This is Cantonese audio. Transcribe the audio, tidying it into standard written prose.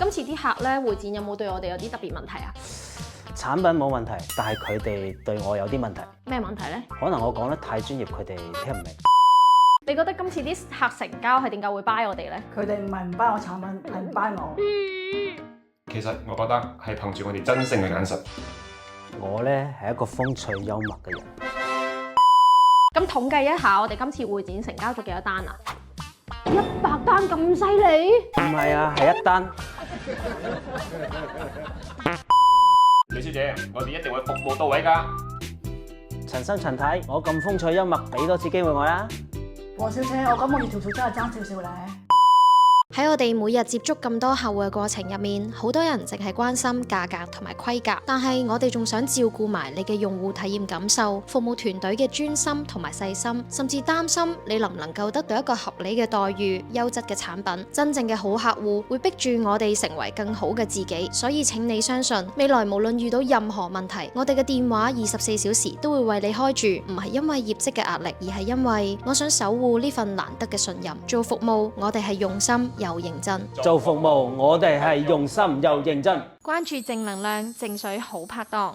今次啲客咧會展有冇對我哋有啲特別問題啊？產品冇問題，但係佢哋對我有啲問題。咩問題咧？可能我講得太專業，佢哋聽唔明。你覺得今次啲客成交係點解會 buy 我哋咧？佢哋唔係唔 buy 我產品，係唔 buy 我。其實我覺得係憑住我哋真誠嘅眼神。我咧係一個風趣幽默嘅人。咁統計一下，我哋今次會展成交咗幾多單啊？100單咁犀利？唔係啊，係一單。李小姐，我哋一定會服務到位㗎。陳生陳太，我咁風趣幽默，俾多次機會我啦。黃小姐，我今個月條數真係爭少少咧。喺我哋每日接觸咁多客戶嘅過程入面，好多人淨係關心價格同埋規格，但係我哋仲想照顧埋你嘅用戶體驗感受、服務團隊嘅專心同埋細心，甚至擔心你能唔能夠得到一個合理嘅待遇、優質嘅產品。真正嘅好客戶會逼住我哋成為更好嘅自己，所以請你相信，未來無論遇到任何問題，我哋嘅電話24小時都會為你開住，唔係因為業績嘅壓力，而係因為我想守護呢份難得嘅信任。做服務，我哋係用心又認真。做服務，我哋係用心又認真。關注正能量，淨水好拍檔。